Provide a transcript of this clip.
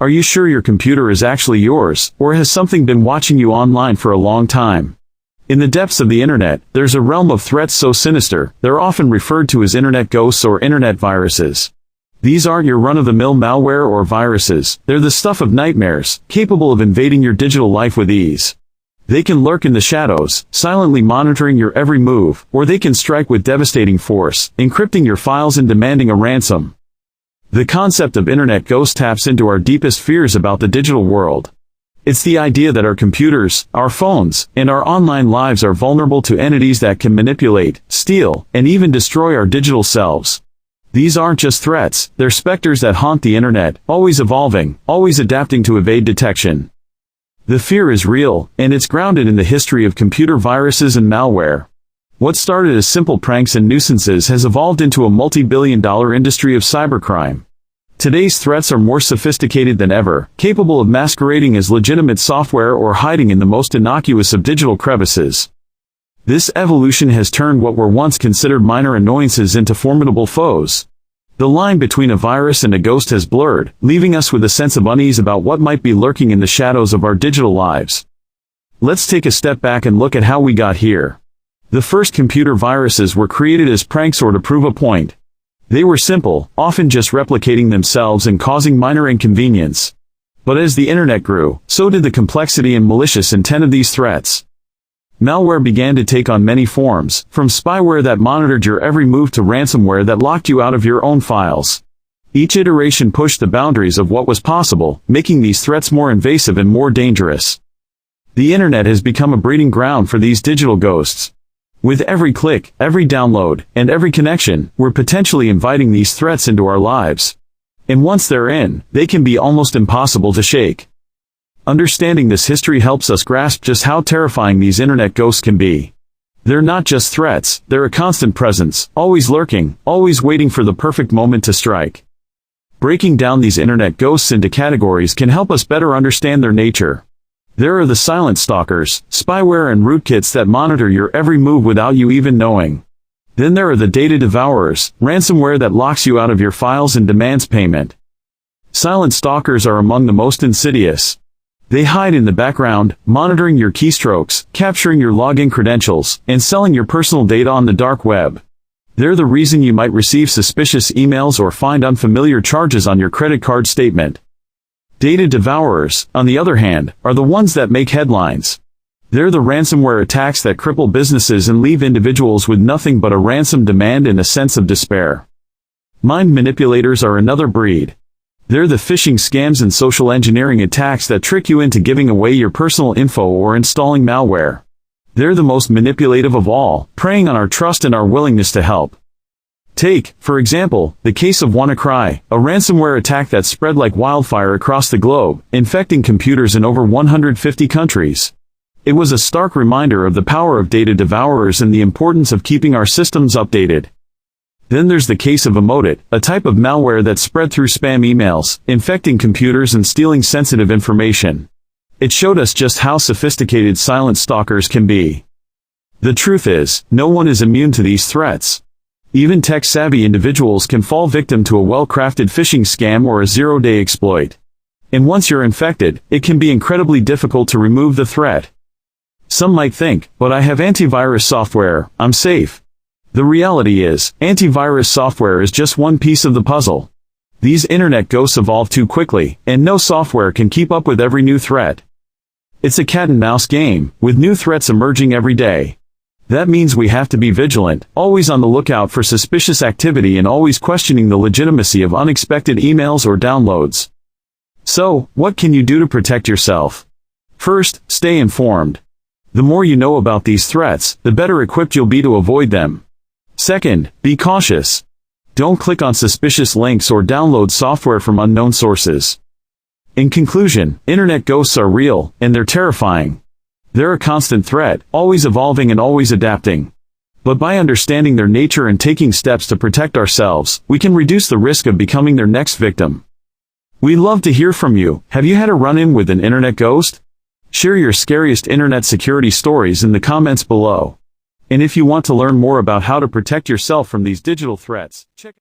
Are you sure your computer is actually yours, or has something been watching you online for a long time? In the depths of the internet, there's a realm of threats so sinister, they're often referred to as internet ghosts or internet viruses. These aren't your run-of-the-mill malware or viruses, they're the stuff of nightmares, capable of invading your digital life with ease. They can lurk in the shadows, silently monitoring your every move, or they can strike with devastating force, encrypting your files and demanding a ransom. The concept of internet ghost taps into our deepest fears about the digital world. It's the idea that our computers, our phones, and our online lives are vulnerable to entities that can manipulate, steal, and even destroy our digital selves. These aren't just threats, they're specters that haunt the internet, always evolving, always adapting to evade detection. The fear is real, and it's grounded in the history of computer viruses and malware. What started as simple pranks and nuisances has evolved into a multi-billion-dollar industry of cybercrime. Today's threats are more sophisticated than ever, capable of masquerading as legitimate software or hiding in the most innocuous of digital crevices. This evolution has turned what were once considered minor annoyances into formidable foes. The line between a virus and a ghost has blurred, leaving us with a sense of unease about what might be lurking in the shadows of our digital lives. Let's take a step back and look at how we got here. The first computer viruses were created as pranks or to prove a point. They were simple, often just replicating themselves and causing minor inconvenience. But as the internet grew, so did the complexity and malicious intent of these threats. Malware began to take on many forms, from spyware that monitored your every move to ransomware that locked you out of your own files. Each iteration pushed the boundaries of what was possible, making these threats more invasive and more dangerous. The internet has become a breeding ground for these digital ghosts. With every click, every download, and every connection, we're potentially inviting these threats into our lives. And once they're in, they can be almost impossible to shake. Understanding this history helps us grasp just how terrifying these internet ghosts can be. They're not just threats, they're a constant presence, always lurking, always waiting for the perfect moment to strike. Breaking down these internet ghosts into categories can help us better understand their nature. There are the silent stalkers, spyware and rootkits that monitor your every move without you even knowing. Then there are the data devourers, ransomware that locks you out of your files and demands payment. Silent stalkers are among the most insidious. They hide in the background, monitoring your keystrokes, capturing your login credentials, and selling your personal data on the dark web. They're the reason you might receive suspicious emails or find unfamiliar charges on your credit card statement. Data devourers, on the other hand, are the ones that make headlines. They're the ransomware attacks that cripple businesses and leave individuals with nothing but a ransom demand and a sense of despair. Mind manipulators are another breed. They're the phishing scams and social engineering attacks that trick you into giving away your personal info or installing malware. They're the most manipulative of all, preying on our trust and our willingness to help. Take, for example, the case of WannaCry, a ransomware attack that spread like wildfire across the globe, infecting computers in over 150 countries. It was a stark reminder of the power of data devourers and the importance of keeping our systems updated. Then there's the case of Emotet, a type of malware that spread through spam emails, infecting computers and stealing sensitive information. It showed us just how sophisticated silent stalkers can be. The truth is, no one is immune to these threats. Even tech-savvy individuals can fall victim to a well-crafted phishing scam or a zero-day exploit. And once you're infected, it can be incredibly difficult to remove the threat. Some might think, but I have antivirus software, I'm safe. The reality is, antivirus software is just one piece of the puzzle. These internet ghosts evolve too quickly, and no software can keep up with every new threat. It's a cat-and-mouse game, with new threats emerging every day. That means we have to be vigilant, always on the lookout for suspicious activity and always questioning the legitimacy of unexpected emails or downloads. So, what can you do to protect yourself? First, stay informed. The more you know about these threats, the better equipped you'll be to avoid them. Second, be cautious. Don't click on suspicious links or download software from unknown sources. In conclusion, internet ghosts are real, and they're terrifying. They're a constant threat, always evolving and always adapting. But by understanding their nature and taking steps to protect ourselves, we can reduce the risk of becoming their next victim. We'd love to hear from you. Have you had a run-in with an internet ghost? Share your scariest internet security stories in the comments below. And if you want to learn more about how to protect yourself from these digital threats, check